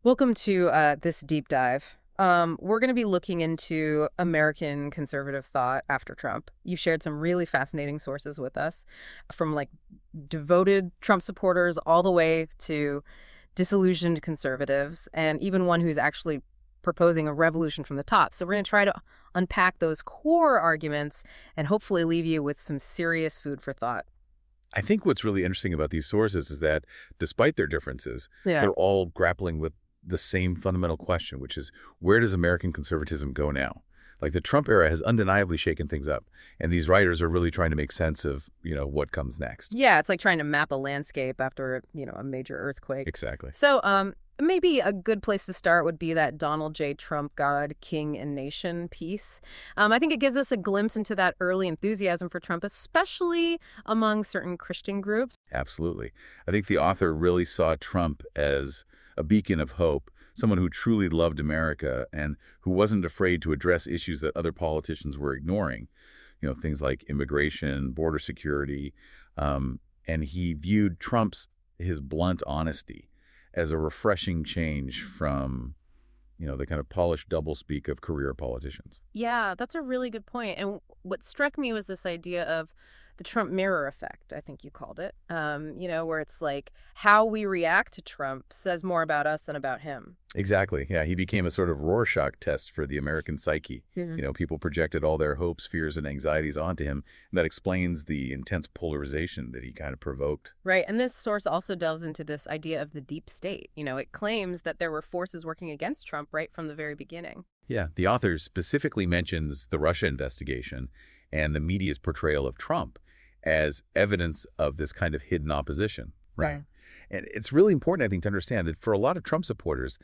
Welcome to this deep dive. We're going to be looking into American conservative thought after Trump. You've shared some really fascinating sources with us, from like devoted Trump supporters all the way to disillusioned conservatives, and even one who's actually proposing a revolution from the top. So we're going to try to unpack those core arguments and hopefully leave you with some serious food for thought. I think what's really interesting about these sources is that despite their differences, Yeah. they're all grappling with the same fundamental question, which is where does American conservatism go now? Like the Trump era has undeniably shaken things up, and these writers are really trying to make sense of, what comes next. Yeah, it's like trying to map a landscape after, a major earthquake. Exactly. So, maybe a good place to start would be that Donald J. Trump, God, King, and Nation piece. I think it gives us a glimpse into that early enthusiasm for Trump, especially among certain Christian groups. Absolutely. I think the author really saw Trump as a beacon of hope, someone who truly loved America and who wasn't afraid to address issues that other politicians were ignoring. Things like immigration, border security, and he viewed his blunt honesty as a refreshing change from, the kind of polished doublespeak of career politicians. Yeah, that's a really good point. And what struck me was this idea of the Trump mirror effect, I think you called it, where it's like how we react to Trump says more about us than about him. Exactly. Yeah, he became a sort of Rorschach test for the American psyche. Mhm. People projected all their hopes, fears, and anxieties onto him, and that explains the intense polarization that he kind of provoked. Right. And this source also delves into this idea of the deep state. It claims that there were forces working against Trump right from the very beginning. Yeah, the author specifically mentions the Russia investigation and the media's portrayal of Trump as evidence of this kind of hidden opposition. Right. Right. And it's really important, I think, to understand that for a lot of Trump supporters,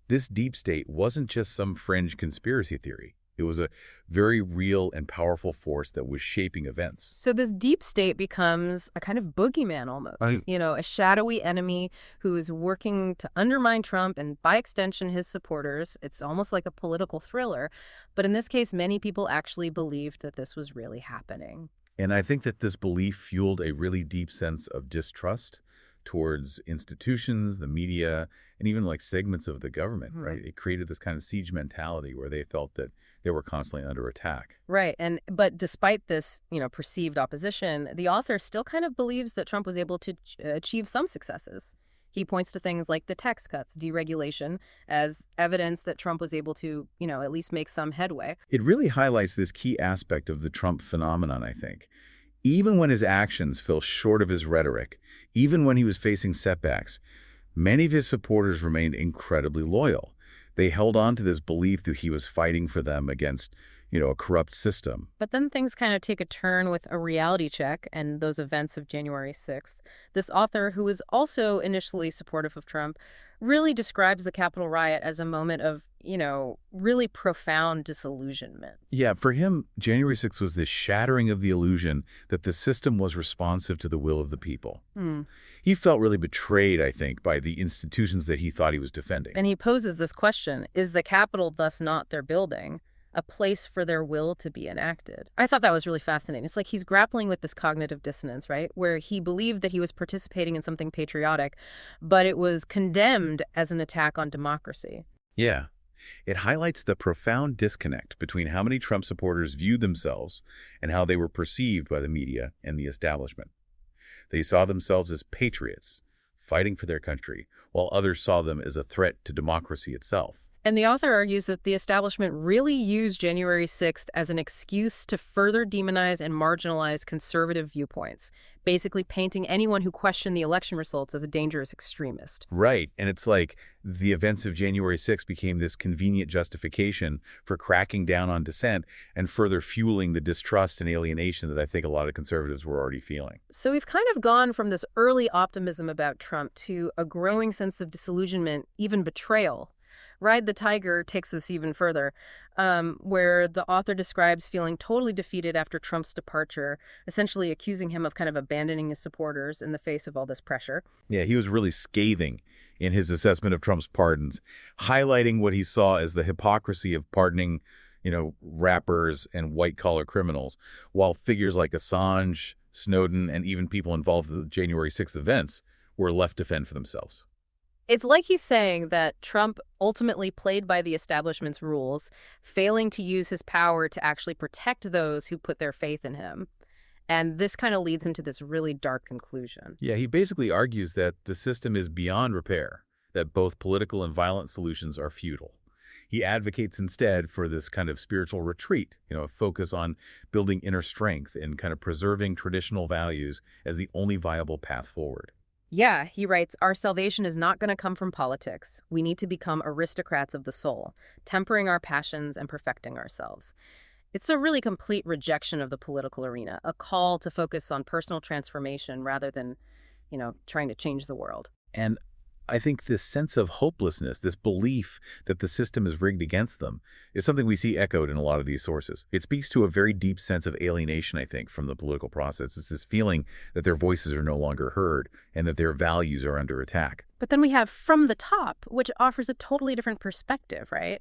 this deep state wasn't just some fringe conspiracy theory. It was a very real and powerful force that was shaping events. So this deep state becomes a kind of boogeyman almost, Right. a shadowy enemy who is working to undermine Trump and by extension his supporters. It's almost like a political thriller. But in this case, many people actually believed that this was really happening. And I think that this belief fueled a really deep sense of distrust towards institutions, the media, and even like segments of the government, Hmm. right? It created this kind of siege mentality where they felt that they were constantly under attack. Right. But despite this, perceived opposition, the author still kind of believes that Trump was able to achieve some successes. He points to things like the tax cuts, deregulation, as evidence that Trump was able to, at least make some headway. It really highlights this key aspect of the Trump phenomenon, I think. Even when his actions fell short of his rhetoric, even when he was facing setbacks, many of his supporters remained incredibly loyal. They held on to this belief that he was fighting for them against, a corrupt system. But then things kind of take a turn with a reality check and those events of January 6th. This author, who was also initially supportive of Trump, really describes the Capitol riot as a moment of, really profound disillusionment. Yeah, for him, January 6th was this shattering of the illusion that the system was responsive to the will of the people. Hmm. He felt really betrayed, I think, by the institutions that he thought he was defending. And he poses this question: is the Capitol thus not their building, a place for their will to be enacted? I thought that was really fascinating. It's like he's grappling with this cognitive dissonance, right? Where he believed that he was participating in something patriotic, but it was condemned as an attack on democracy. Yeah. It highlights the profound disconnect between how many Trump supporters viewed themselves and how they were perceived by the media and the establishment. They saw themselves as patriots, fighting for their country, while others saw them as a threat to democracy itself. And the author argues that the establishment really used January 6th as an excuse to further demonize and marginalize conservative viewpoints, basically painting anyone who questioned the election results as a dangerous extremist. Right, and it's like the events of January 6th became this convenient justification for cracking down on dissent and further fueling the distrust and alienation that I think a lot of conservatives were already feeling. So we've kind of gone from this early optimism about Trump to a growing sense of disillusionment, even betrayal. Ride the Tiger takes this even further, where the author describes feeling totally defeated after Trump's departure, essentially accusing him of kind of abandoning his supporters in the face of all this pressure. Yeah, he was really scathing in his assessment of Trump's pardons, highlighting what he saw as the hypocrisy of pardoning, rappers and white-collar criminals, while figures like Assange, Snowden, and even people involved in the January 6th events were left to fend for themselves. It's like he's saying that Trump ultimately played by the establishment's rules, failing to use his power to actually protect those who put their faith in him. And this kind of leads him to this really dark conclusion. Yeah, he basically argues that the system is beyond repair, that both political and violent solutions are futile. He advocates instead for this kind of spiritual retreat, a focus on building inner strength and kind of preserving traditional values as the only viable path forward. Yeah, he writes, our salvation is not going to come from politics. We need to become aristocrats of the soul, tempering our passions and perfecting ourselves. It's a really complete rejection of the political arena, a call to focus on personal transformation rather than, trying to change the world. And I think this sense of hopelessness, this belief that the system is rigged against them, is something we see echoed in a lot of these sources. It speaks to a very deep sense of alienation, I think, from the political process. It's this feeling that their voices are no longer heard and that their values are under attack. But then we have From the Top, which offers a totally different perspective, right?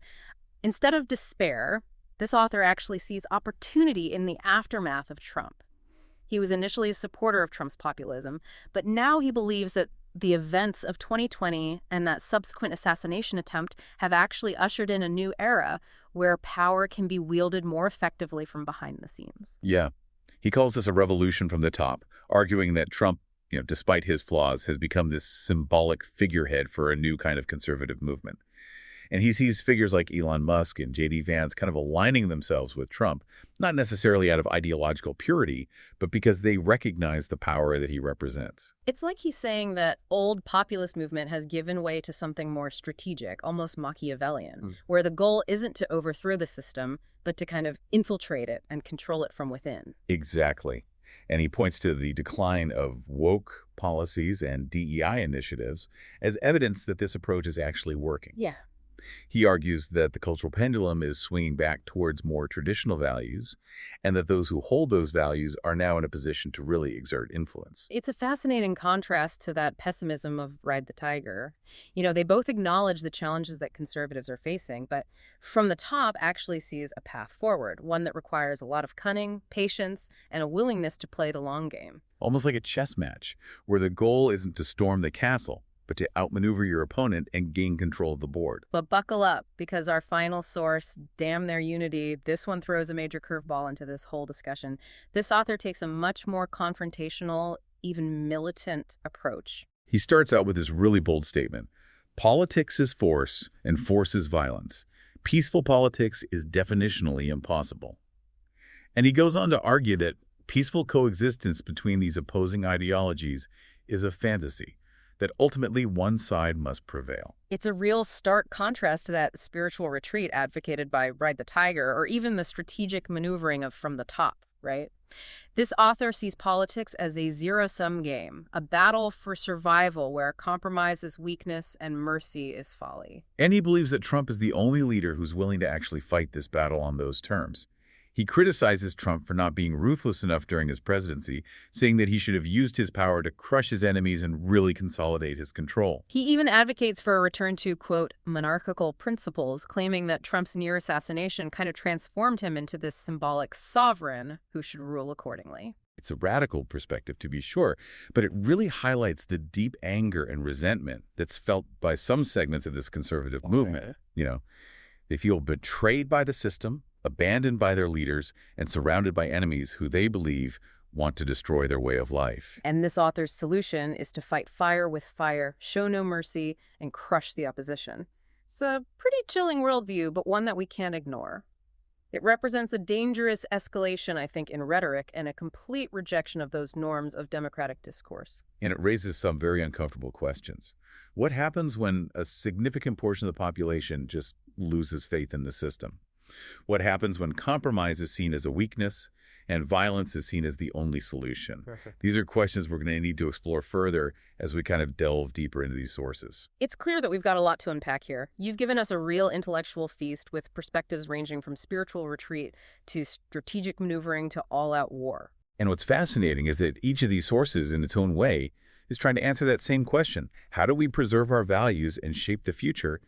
Instead of despair, this author actually sees opportunity in the aftermath of Trump. He was initially a supporter of Trump's populism, but now he believes that the events of 2020 and that subsequent assassination attempt have actually ushered in a new era where power can be wielded more effectively from behind the scenes. Yeah. He calls this a revolution from the top, arguing that Trump, despite his flaws, has become this symbolic figurehead for a new kind of conservative movement. And he sees figures like Elon Musk and J.D. Vance kind of aligning themselves with Trump, not necessarily out of ideological purity, but because they recognize the power that he represents. It's like he's saying that old populist movement has given way to something more strategic, almost Machiavellian, where the goal isn't to overthrow the system, but to kind of infiltrate it and control it from within. Exactly. And he points to the decline of woke policies and DEI initiatives as evidence that this approach is actually working. Yeah. He argues that the cultural pendulum is swinging back towards more traditional values, and that those who hold those values are now in a position to really exert influence. It's a fascinating contrast to that pessimism of Ride the Tiger. They both acknowledge the challenges that conservatives are facing, but From the Top actually sees a path forward, one that requires a lot of cunning, patience, and a willingness to play the long game. Almost like a chess match, where the goal isn't to storm the castle, but to outmaneuver your opponent and gain control of the board. But buckle up, because our final source, Damn Their Unity, this one throws a major curveball into this whole discussion. This author takes a much more confrontational, even militant approach. He starts out with this really bold statement. Politics is force, and force is violence. Peaceful politics is definitionally impossible. And he goes on to argue that peaceful coexistence between these opposing ideologies is a fantasy, that ultimately one side must prevail. It's a real stark contrast to that spiritual retreat advocated by Ride the Tiger, or even the strategic maneuvering of From the Top, right? This author sees politics as a zero-sum game, a battle for survival where compromise is weakness and mercy is folly. And he believes that Trump is the only leader who's willing to actually fight this battle on those terms. He criticizes Trump for not being ruthless enough during his presidency, saying that he should have used his power to crush his enemies and really consolidate his control. He even advocates for a return to, quote, monarchical principles, claiming that Trump's near assassination kind of transformed him into this symbolic sovereign who should rule accordingly. It's a radical perspective, to be sure, but it really highlights the deep anger and resentment that's felt by some segments of this conservative movement. They feel betrayed by the system, abandoned by their leaders, and surrounded by enemies who they believe want to destroy their way of life. And this author's solution is to fight fire with fire, show no mercy, and crush the opposition. It's a pretty chilling worldview, but one that we can't ignore. It represents a dangerous escalation, I think, in rhetoric and a complete rejection of those norms of democratic discourse. And it raises some very uncomfortable questions. What happens when a significant portion of the population just loses faith in the system? What happens when compromise is seen as a weakness and violence is seen as the only solution? Perfect. These are questions we're going to need to explore further as we kind of delve deeper into these sources. It's clear that we've got a lot to unpack here. You've given us a real intellectual feast with perspectives ranging from spiritual retreat to strategic maneuvering to all-out war. And what's fascinating is that each of these sources, in its own way, is trying to answer that same question. How do we preserve our values and shape the future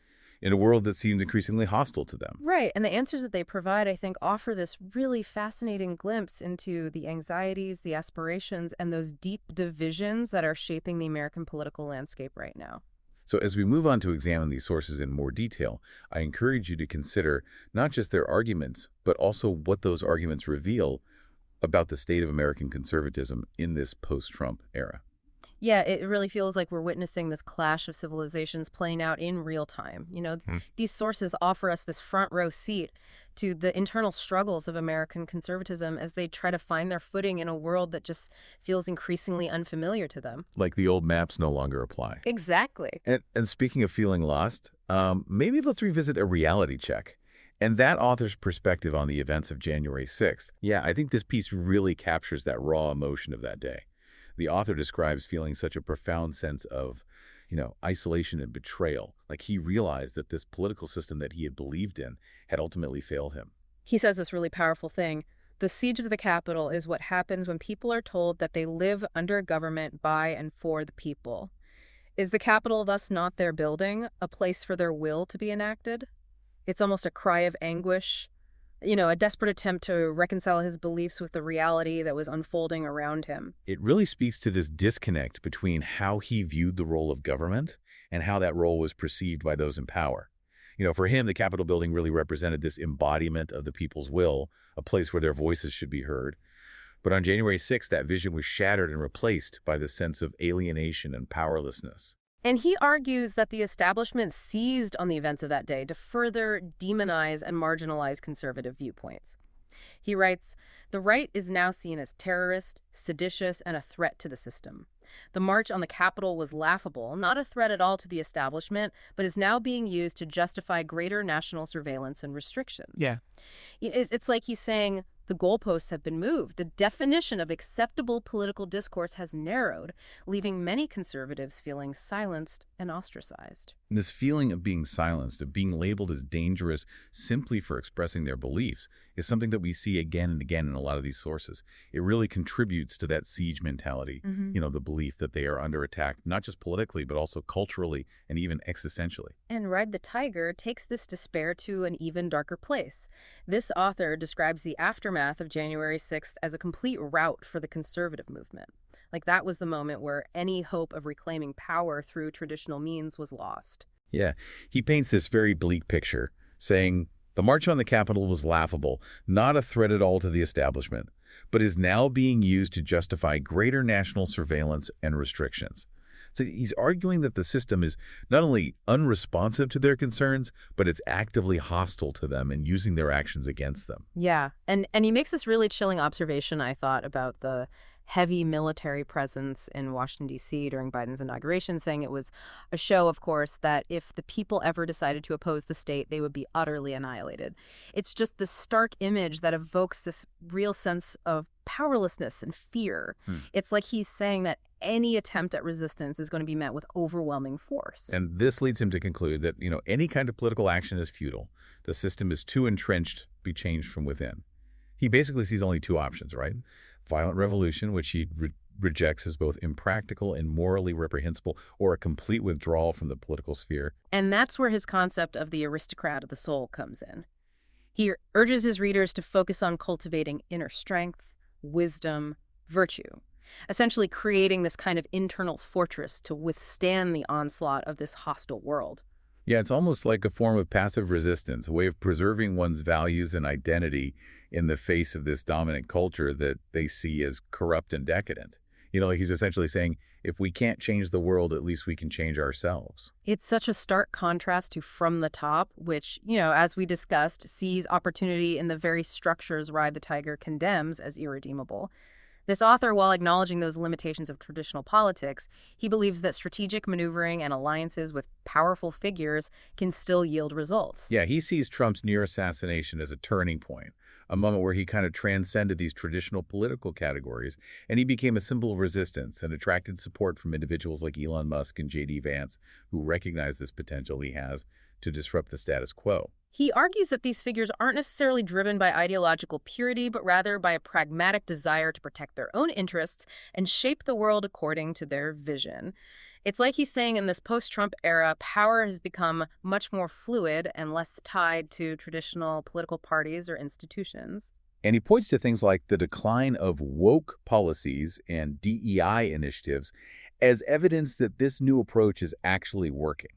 in a world that seems increasingly hostile to them? Right, and the answers that they provide, I think, offer this really fascinating glimpse into the anxieties, the aspirations, and those deep divisions that are shaping the American political landscape right now. So as we move on to examine these sources in more detail, I encourage you to consider not just their arguments, but also what those arguments reveal about the state of American conservatism in this post-Trump era. Yeah, it really feels like we're witnessing this clash of civilizations playing out in real time. These sources offer us this front row seat to the internal struggles of American conservatism as they try to find their footing in a world that just feels increasingly unfamiliar to them. Like the old maps no longer apply. Exactly. And speaking of feeling lost, maybe let's revisit a reality check. And that author's perspective on the events of January 6th. Yeah, I think this piece really captures that raw emotion of that day. The author describes feeling such a profound sense of, isolation and betrayal. Like he realized that this political system that he had believed in had ultimately failed him. He says this really powerful thing. The siege of the Capitol is what happens when people are told that they live under a government by and for the people. Is the Capitol thus not their building, a place for their will to be enacted? It's almost a cry of anguish, a desperate attempt to reconcile his beliefs with the reality that was unfolding around him. It really speaks to this disconnect between how he viewed the role of government and how that role was perceived by those in power. For him, the Capitol building really represented this embodiment of the people's will, a place where their voices should be heard. But on January 6th, that vision was shattered and replaced by the sense of alienation and powerlessness. And he argues that the establishment seized on the events of that day to further demonize and marginalize conservative viewpoints. He writes, "The right is now seen as terrorist, seditious, and a threat to the system. The march on the Capitol was laughable, not a threat at all to the establishment, but is now being used to justify greater national surveillance and restrictions." Yeah. It's like he's saying the goalposts have been moved. The definition of acceptable political discourse has narrowed, leaving many conservatives feeling silenced and ostracized. And this feeling of being silenced, of being labeled as dangerous simply for expressing their beliefs, is something that we see again and again in a lot of these sources. It really contributes to that siege mentality, the belief that they are under attack, not just politically, but also culturally and even existentially. And Ride the Tiger takes this despair to an even darker place. This author describes the aftermath of January 6th as a complete rout for the conservative movement. Like that was the moment where any hope of reclaiming power through traditional means was lost. Yeah, he paints this very bleak picture, saying, the march on the Capitol was laughable, not a threat at all to the establishment, but is now being used to justify greater national surveillance and restrictions. So he's arguing that the system is not only unresponsive to their concerns, but it's actively hostile to them and using their actions against them. Yeah, and he makes this really chilling observation, I thought, about the heavy military presence in Washington, D.C. during Biden's inauguration, saying it was a show, of course, that if the people ever decided to oppose the state, they would be utterly annihilated. It's just this stark image that evokes this real sense of powerlessness and fear. It's like he's saying that any attempt at resistance is going to be met with overwhelming force. And this leads him to conclude that, any kind of political action is futile. The system is too entrenched to be changed from within. He basically sees only two options, right? Violent revolution, which he rejects as both impractical and morally reprehensible, or a complete withdrawal from the political sphere. And that's where his concept of the aristocrat of the soul comes in. He urges his readers to focus on cultivating inner strength, wisdom, virtue, essentially creating this kind of internal fortress to withstand the onslaught of this hostile world. Yeah, it's almost like a form of passive resistance, a way of preserving one's values and identity in the face of this dominant culture that they see as corrupt and decadent. Like he's essentially saying, if we can't change the world, at least we can change ourselves. It's such a stark contrast to From the Top, which, as we discussed, sees opportunity in the very structures Ride the Tiger condemns as irredeemable. This author, while acknowledging those limitations of traditional politics, he believes that strategic maneuvering and alliances with powerful figures can still yield results. Yeah, he sees Trump's near assassination as a turning point, a moment where he kind of transcended these traditional political categories, and he became a symbol of resistance and attracted support from individuals like Elon Musk and J.D. Vance, who recognize this potential he has to disrupt the status quo. He argues that these figures aren't necessarily driven by ideological purity, but rather by a pragmatic desire to protect their own interests and shape the world according to their vision. It's like he's saying in this post-Trump era, power has become much more fluid and less tied to traditional political parties or institutions. And he points to things like the decline of woke policies and DEI initiatives as evidence that this new approach is actually working.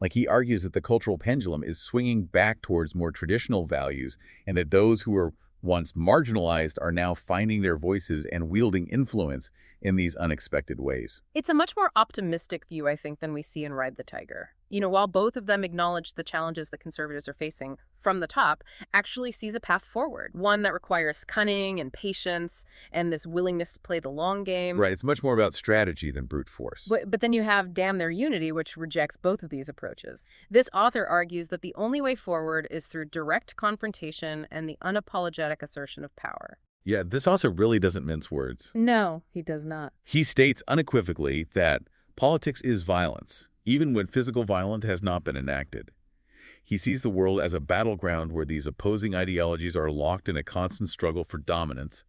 Like, he argues that the cultural pendulum is swinging back towards more traditional values and that those who were once marginalized are now finding their voices and wielding influence in these unexpected ways. It's a much more optimistic view, I think, than we see in Ride the Tiger. While both of them acknowledge the challenges that conservatives are facing from the top, actually sees a path forward, one that requires cunning and patience and this willingness to play the long game. Right, it's much more about strategy than brute force. But then you have Damn Their Unity, which rejects both of these approaches. This author argues that the only way forward is through direct confrontation and the unapologetic assertion of power. Yeah, this also really doesn't mince words. No, he does not. He states unequivocally that politics is violence, even when physical violence has not been enacted. He sees the world as a battleground where these opposing ideologies are locked in a constant struggle for dominance,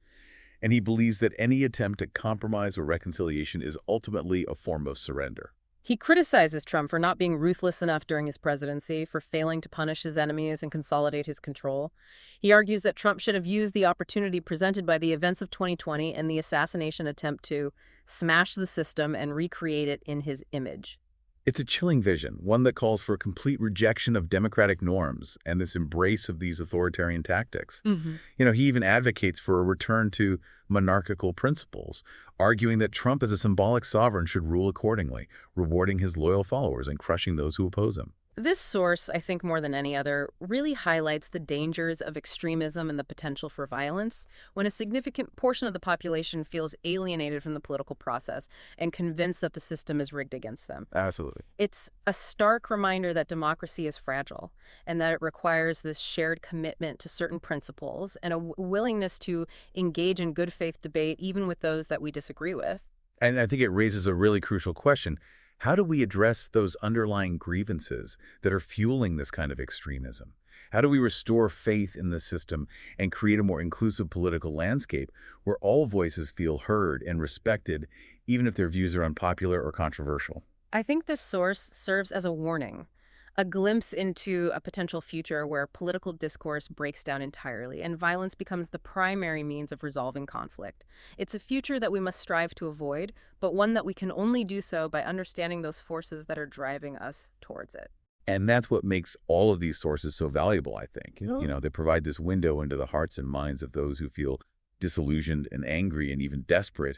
and he believes that any attempt at compromise or reconciliation is ultimately a form of surrender. He criticizes Trump for not being ruthless enough during his presidency, for failing to punish his enemies and consolidate his control. He argues that Trump should have used the opportunity presented by the events of 2020 and the assassination attempt to smash the system and recreate it in his image. It's a chilling vision, one that calls for a complete rejection of democratic norms and this embrace of these authoritarian tactics. He even advocates for a return to monarchical principles, arguing that Trump as a symbolic sovereign should rule accordingly, rewarding his loyal followers and crushing those who oppose him. This source, I think more than any other, really highlights the dangers of extremism and the potential for violence when a significant portion of the population feels alienated from the political process and convinced that the system is rigged against them. Absolutely. It's a stark reminder that democracy is fragile and that it requires this shared commitment to certain principles and a willingness to engage in good faith debate even with those that we disagree with. And I think it raises a really crucial question. How do we address those underlying grievances that are fueling this kind of extremism? How do we restore faith in the system and create a more inclusive political landscape where all voices feel heard and respected, even if their views are unpopular or controversial? I think this source serves as a warning, a glimpse into a potential future where political discourse breaks down entirely and violence becomes the primary means of resolving conflict. It's a future that we must strive to avoid, but one that we can only do so by understanding those forces that are driving us towards it. And that's what makes all of these sources so valuable, I think. They provide this window into the hearts and minds of those who feel disillusioned and angry and even desperate.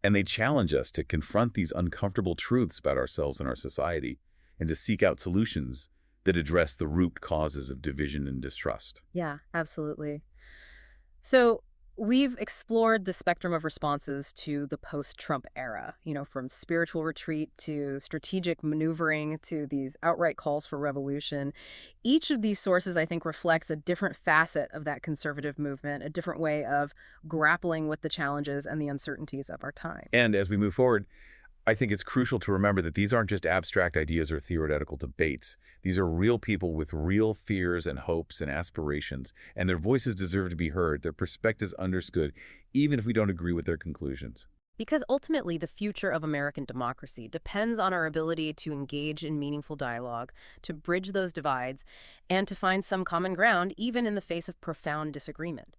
And they challenge us to confront these uncomfortable truths about ourselves and our society, and to seek out solutions that address the root causes of division and distrust. Yeah, absolutely. So we've explored the spectrum of responses to the post-Trump era, from spiritual retreat to strategic maneuvering to these outright calls for revolution. Each of these sources, I think, reflects a different facet of that conservative movement, a different way of grappling with the challenges and the uncertainties of our time. And as we move forward, I think it's crucial to remember that these aren't just abstract ideas or theoretical debates. These are real people with real fears and hopes and aspirations, and their voices deserve to be heard, their perspectives understood, even if we don't agree with their conclusions. Because ultimately, the future of American democracy depends on our ability to engage in meaningful dialogue, to bridge those divides, and to find some common ground, even in the face of profound disagreement.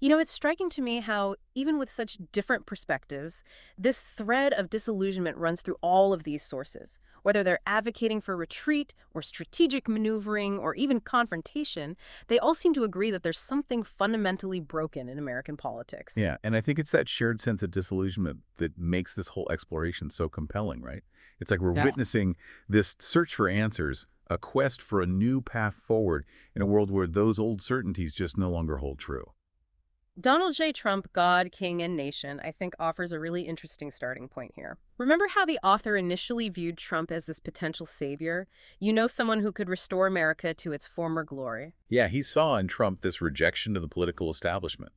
It's striking to me how, even with such different perspectives, this thread of disillusionment runs through all of these sources. Whether they're advocating for retreat or strategic maneuvering or even confrontation, they all seem to agree that there's something fundamentally broken in American politics. Yeah, and I think it's that shared sense of disillusionment that makes this whole exploration so compelling, right? It's like we're witnessing this search for answers, a quest for a new path forward in a world where those old certainties just no longer hold true. Donald J. Trump, God, King, and Nation, I think offers a really interesting starting point here. Remember how the author initially viewed Trump as this potential savior? Someone who could restore America to its former glory. Yeah, he saw in Trump this rejection of the political establishment,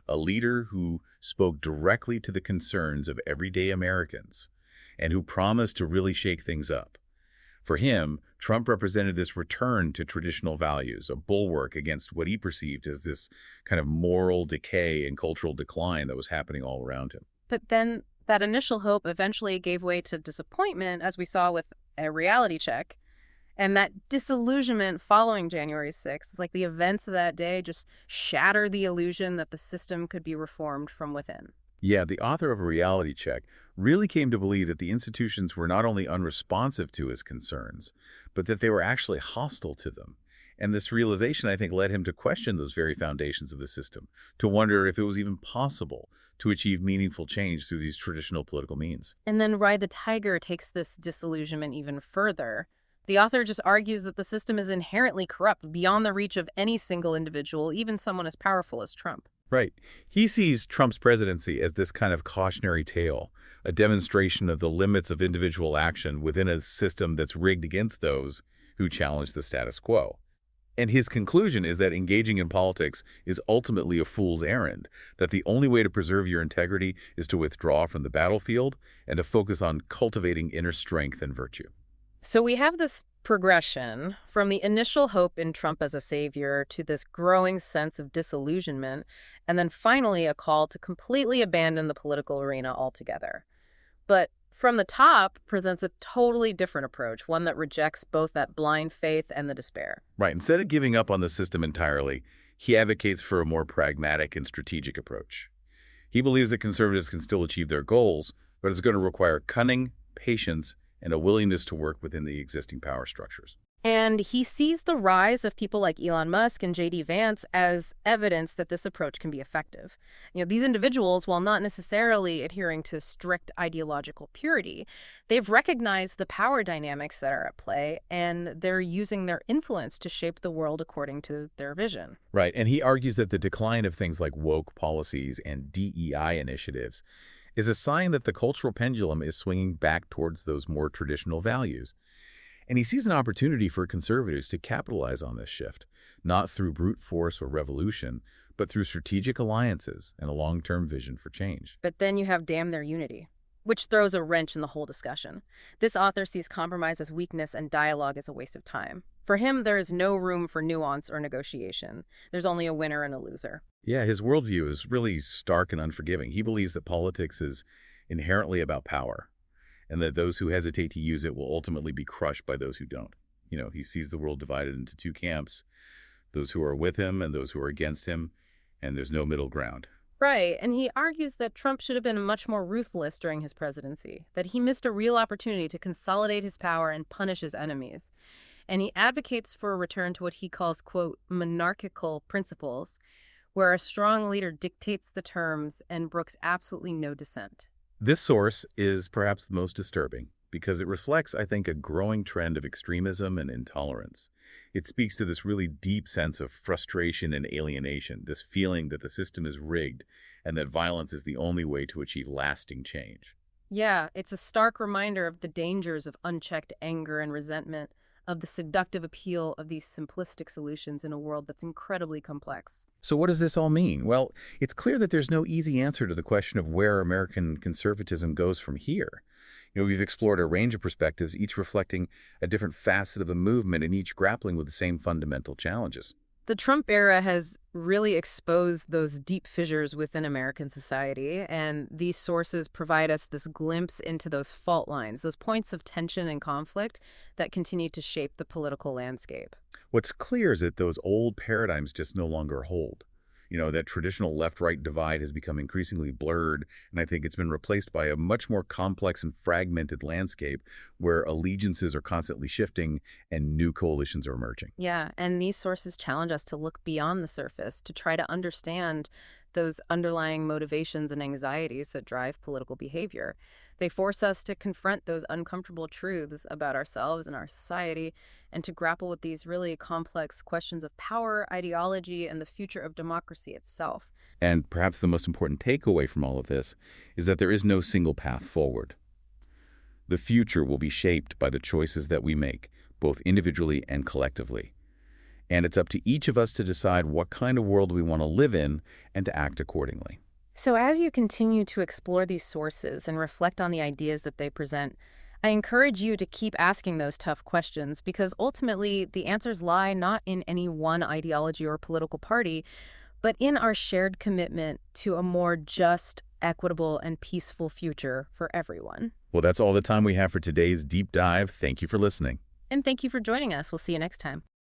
a leader who spoke directly to the concerns of everyday Americans and who promised to really shake things up. For him, Trump represented this return to traditional values, a bulwark against what he perceived as this kind of moral decay and cultural decline that was happening all around him. But then that initial hope eventually gave way to disappointment, as we saw with a reality check. And that disillusionment following January 6th, it's like the events of that day just shattered the illusion that the system could be reformed from within. Yeah, the author of A Reality Check really came to believe that the institutions were not only unresponsive to his concerns, but that they were actually hostile to them. And this realization, I think, led him to question those very foundations of the system, to wonder if it was even possible to achieve meaningful change through these traditional political means. And then Ride the Tiger takes this disillusionment even further. The author just argues that the system is inherently corrupt beyond the reach of any single individual, even someone as powerful as Trump. Right. He sees Trump's presidency as this kind of cautionary tale, a demonstration of the limits of individual action within a system that's rigged against those who challenge the status quo. And his conclusion is that engaging in politics is ultimately a fool's errand, that the only way to preserve your integrity is to withdraw from the battlefield and to focus on cultivating inner strength and virtue. So we have this progression from the initial hope in Trump as a savior to this growing sense of disillusionment, and then finally a call to completely abandon the political arena altogether. But from the top presents a totally different approach, one that rejects both that blind faith and the despair. Right. Instead of giving up on the system entirely, he advocates for a more pragmatic and strategic approach. He believes that conservatives can still achieve their goals, but it's going to require cunning, patience, and a willingness to work within the existing power structures. And he sees the rise of people like Elon Musk and J.D. Vance as evidence that this approach can be effective. These individuals, while not necessarily adhering to strict ideological purity, they've recognized the power dynamics that are at play, and they're using their influence to shape the world according to their vision. Right. And he argues that the decline of things like woke policies and DEI initiatives is a sign that the cultural pendulum is swinging back towards those more traditional values. And he sees an opportunity for conservatives to capitalize on this shift, not through brute force or revolution, but through strategic alliances and a long-term vision for change. But then you have Damn Their Unity, which throws a wrench in the whole discussion. This author sees compromise as weakness and dialogue as a waste of time. For him, there is no room for nuance or negotiation. There's only a winner and a loser. Yeah, his worldview is really stark and unforgiving. He believes that politics is inherently about power, and that those who hesitate to use it will ultimately be crushed by those who don't. He sees the world divided into two camps, those who are with him and those who are against him, and there's no middle ground. Right, and he argues that Trump should have been much more ruthless during his presidency, that he missed a real opportunity to consolidate his power and punish his enemies. And he advocates for a return to what he calls, quote, monarchical principles, where a strong leader dictates the terms and brooks absolutely no dissent. This source is perhaps the most disturbing because it reflects, I think, a growing trend of extremism and intolerance. It speaks to this really deep sense of frustration and alienation, this feeling that the system is rigged and that violence is the only way to achieve lasting change. Yeah, it's a stark reminder of the dangers of unchecked anger and resentment, of the seductive appeal of these simplistic solutions in a world that's incredibly complex. So what does this all mean? Well, it's clear that there's no easy answer to the question of where American conservatism goes from here. We've explored a range of perspectives, each reflecting a different facet of the movement and each grappling with the same fundamental challenges. The Trump era has really exposed those deep fissures within American society, and these sources provide us this glimpse into those fault lines, those points of tension and conflict that continue to shape the political landscape. What's clear is that those old paradigms just no longer hold. That traditional left-right divide has become increasingly blurred, and I think it's been replaced by a much more complex and fragmented landscape where allegiances are constantly shifting and new coalitions are emerging. Yeah, and these sources challenge us to look beyond the surface, to try to understand those underlying motivations and anxieties that drive political behavior. They force us to confront those uncomfortable truths about ourselves and our society, and to grapple with these really complex questions of power, ideology, and the future of democracy itself. And perhaps the most important takeaway from all of this is that there is no single path forward. The future will be shaped by the choices that we make, both individually and collectively. And it's up to each of us to decide what kind of world we want to live in and to act accordingly. So as you continue to explore these sources and reflect on the ideas that they present, I encourage you to keep asking those tough questions, because ultimately the answers lie not in any one ideology or political party, but in our shared commitment to a more just, equitable, and peaceful future for everyone. Well, that's all the time we have for today's deep dive. Thank you for listening. And thank you for joining us. We'll see you next time.